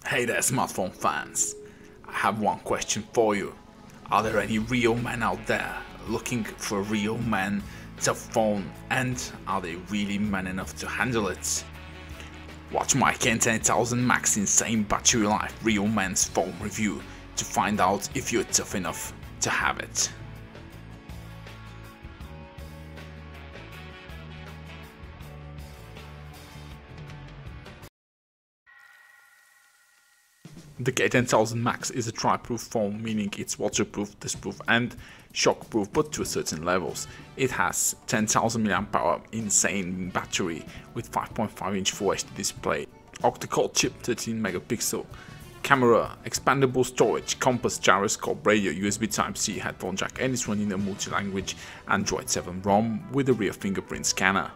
Hey there, smartphone fans. I have one question for you. Are there any real men out there looking for a real man tough phone, and are they really man enough to handle it? Watch my K10000 Max insane battery life real man's phone review to find out if you're tough enough to have it. The K10000 Max is a tri-proof phone, meaning it's waterproof, dustproof and shockproof, but to certain levels. It has 10,000 mAh insane battery with 5.5-inch Full HD display, Octa-Core chip, 13 megapixel camera, expandable storage, compass, gyroscope, radio, USB Type-C, headphone jack, and it's running a multi-language Android 7 ROM with a rear fingerprint scanner.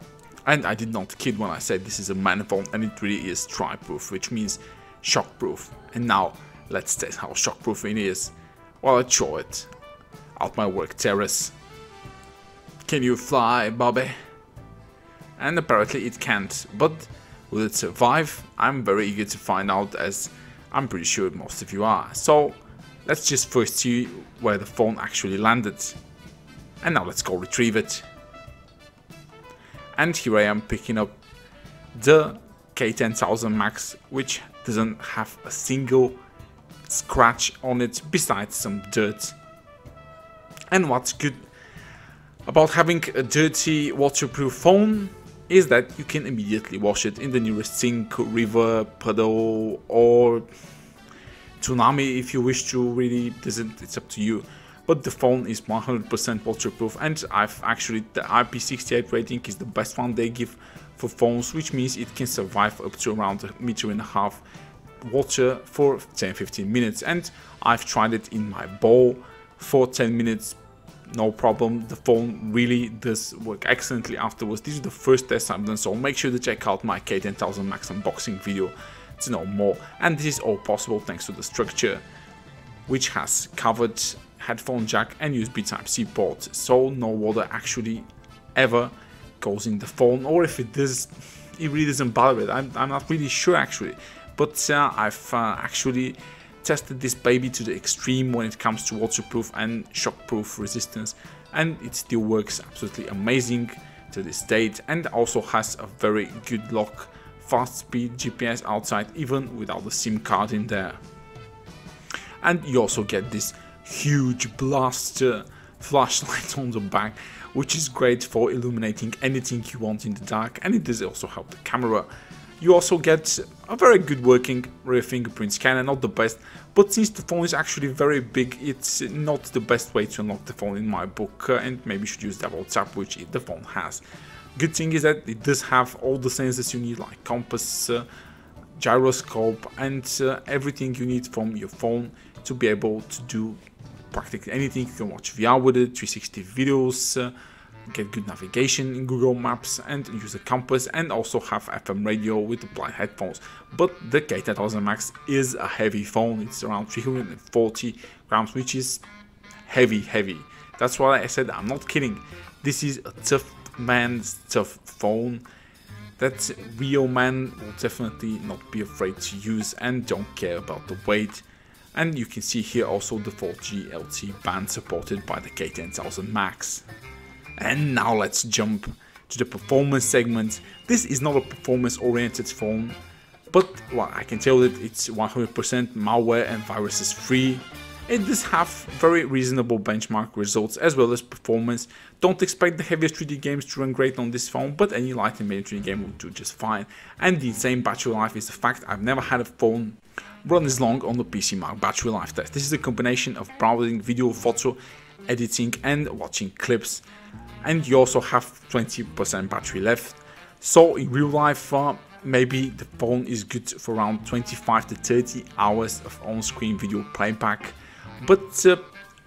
And I did not kid when I said this is a man phone, and it really is tri-proof, which means shockproof. And now let's test how shockproof it is. Well, let's show it out my work terrace. Can you fly, Bobby? And apparently it can't, but will it survive? I'm very eager to find out, as I'm pretty sure most of you are. So let's just first see where the phone actually landed. And now let's go retrieve it. And here I am picking up the K10000 Max, which doesn't have a single scratch on it besides some dirt. And what's good about having a dirty waterproof phone is that you can immediately wash it in the nearest sink, river, puddle or tsunami if you wish to. Really, it's up to you. But the phone is 100% waterproof, and the IP68 rating is the best one they give for phones, which means it can survive up to around 1.5 meters water for 10-15 minutes. And I've tried it in my bowl for 10 minutes, no problem. The phone really does work excellently afterwards. This is the first test I've done, so make sure to check out my K10000 Max unboxing video to know more. And this is all possible thanks to the structure, which has covered headphone jack and USB Type-C port, so no water actually ever goes in the phone, or if it does, it really doesn't bother it. I'm not really sure actually, but I've actually tested this baby to the extreme when it comes to waterproof and shockproof resistance, and it still works absolutely amazing to this date, and also has a very good lock, fast speed GPS outside even without the SIM card in there. And you also get this huge blaster flashlight on the back, which is great for illuminating anything you want in the dark, and it does also help the camera. You also get a very good working rear fingerprint scanner, not the best, but since the phone is actually very big, it's not the best way to unlock the phone in my book, and maybe you should use double tap, which the phone has. Good thing is that it does have all the sensors you need, like compass, gyroscope, and everything you need from your phone to be able to do practically anything. You can watch VR with it, 360 videos, get good navigation in Google Maps, and use a compass, and also have FM radio with applied headphones. But the K10000 Max is a heavy phone. It's around 340 grams, which is heavy. That's why I said I'm not kidding. This is a tough man's tough phone that real man will definitely not be afraid to use and don't care about the weight. And you can see here also the 4G LTE band supported by the K10000 Max. And now let's jump to the performance segment. This is not a performance oriented phone, but well, I can tell that it's 100% malware and viruses free. It does have very reasonable benchmark results as well as performance. Don't expect the heaviest 3D games to run great on this phone, but any light and medium 3D game will do just fine. And the insane battery life is a fact. I've never had a phone run as long on the PC Mark battery life test. This is a combination of browsing, video, photo, editing and watching clips. And you also have 20% battery left. So in real life, maybe the phone is good for around 25 to 30 hours of on-screen video playback. But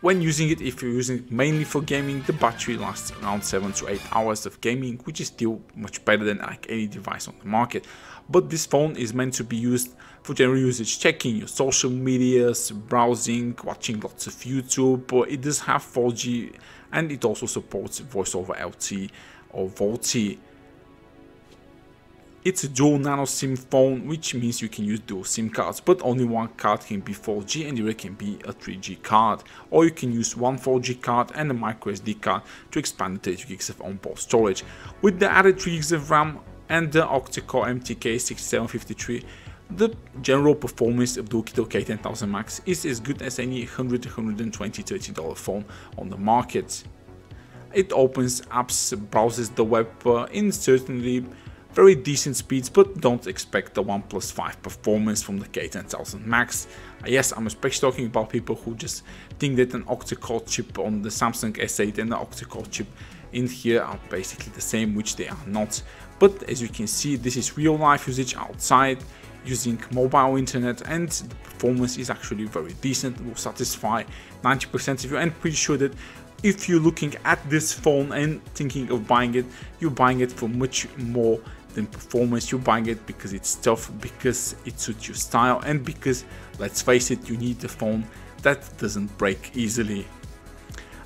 when using it, if you're using it mainly for gaming, the battery lasts around 7 to 8 hours of gaming, which is still much better than like any device on the market. But this phone is meant to be used for general usage, checking your social medias, browsing, watching lots of YouTube. It does have 4G, and it also supports voice over LTE or VoLTE. It's a dual nano SIM phone, which means you can use dual SIM cards, but only one card can be 4G and the other can be a 3G card. Or you can use one 4G card and a micro SD card to expand the 32 gigs of onboard storage. With the added 3 gigs of RAM and the Octa-Core MTK6753, the general performance of the Oukitel K10000 Max is as good as any $100, $120, $30 phone on the market. It opens apps, browses the web in certainly very decent speeds, but don't expect the 1+5 performance from the K10000 Max. Yes, I'm especially talking about people who just think that an Octa-Core chip on the Samsung S8 and the Octa-Core chip in here are basically the same, which they are not. But as you can see, this is real life usage outside using mobile internet, and the performance is actually very decent. It will satisfy 90% of you, and pretty sure that if you're looking at this phone and thinking of buying it, you're buying it for much more than performance. You're buying it because it's tough, because it suits your style, and because, let's face it, you need a phone that doesn't break easily.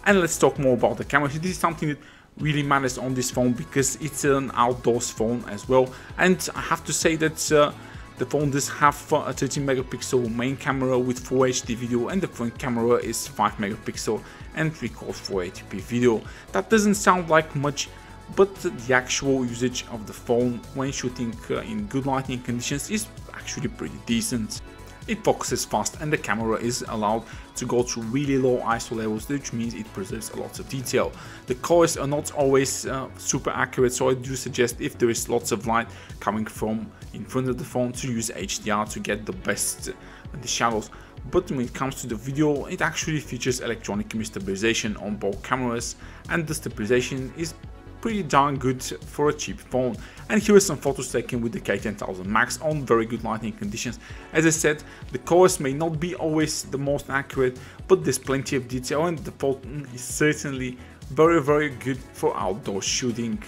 And let's talk more about the camera. This is something that really matters on this phone because it's an outdoors phone as well, and I have to say that the phone does have a 13 megapixel main camera with Full HD video, and the front camera is 5 megapixel and records 480p video. That doesn't sound like much, but the actual usage of the phone when shooting in good lighting conditions is actually pretty decent. It focuses fast and the camera is allowed to go to really low ISO levels, which means it preserves a lot of detail. The colors are not always super accurate, so I do suggest, if there is lots of light coming from in front of the phone, to use HDR to get the best in the shadows. But when it comes to the video, it actually features electronic image stabilization on both cameras, and the stabilization is pretty darn good for a cheap phone. And here are some photos taken with the K10000 Max on very good lighting conditions. As I said, the colors may not be always the most accurate, but there's plenty of detail, and the phone is certainly very good for outdoor shooting.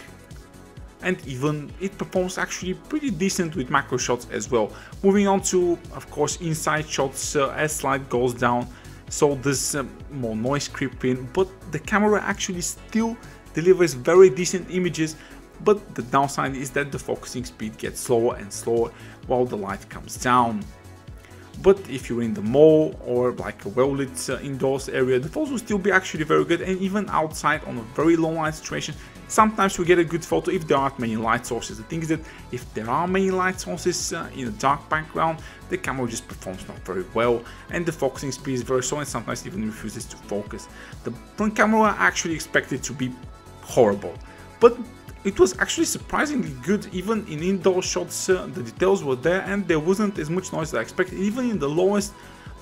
And even it performs actually pretty decent with macro shots as well. Moving on to, of course, inside shots, as light goes down, so there's more noise creeping, but the camera actually still delivers very decent images. But the downside is that the focusing speed gets slower and slower while the light comes down. But if you're in the mall or like a well-lit indoors area, the photos will still be actually very good. And even outside on a very low light situation, sometimes we get a good photo if there aren't many light sources. The thing is that if there are many light sources in a dark background, the camera just performs not very well, and the focusing speed is very slow and sometimes even refuses to focus. The front camera I actually expected to be horrible, but it was actually surprisingly good. Even in indoor shots, the details were there and there wasn't as much noise as I expected. Even in the lowest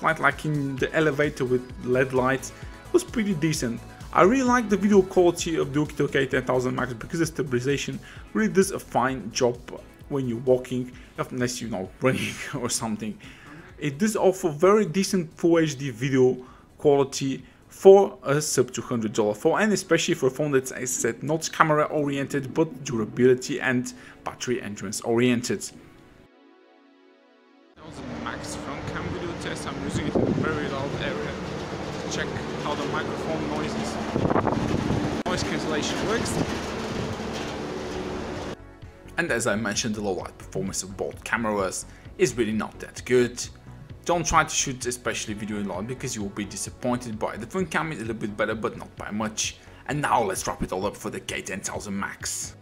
light, like in the elevator with LED lights, it was pretty decent. I really like the video quality of the Oukitel K10000 Max because the stabilization really does a fine job when you're walking, unless you're not running or something. It does offer very decent Full HD video quality for a sub $200 phone, and especially for a phone that's, as I said, not camera oriented but durability and battery endurance oriented. That was a Max front cam video test. I'm using it in a very loud area to check how the microphone noise cancellation works. And as I mentioned, the low light performance of both cameras is really not that good. Don't try to shoot especially video in loud because you will be disappointed by it. The front camera is a little bit better, but not by much. And now let's wrap it all up for the K10000 Max.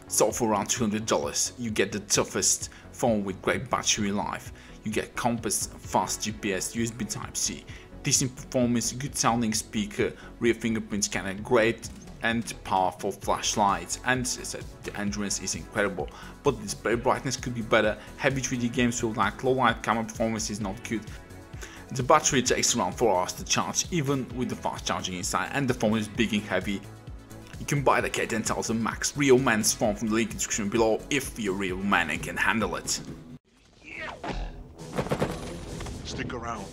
So for around $200, you get the toughest phone with great battery life. You get compass, fast GPS, USB Type-C, decent performance, good sounding speaker, rear fingerprint scanner, great and powerful flashlights, and as I said, the endurance is incredible, but the display brightness could be better. Heavy 3D games will lag, low light camera performance is not good. The battery takes around 4 hours to charge, even with the fast charging inside, and the phone is big and heavy. You can buy the K10000 Max real man's phone from the link in the description below if you're a real man and can handle it. Stick around.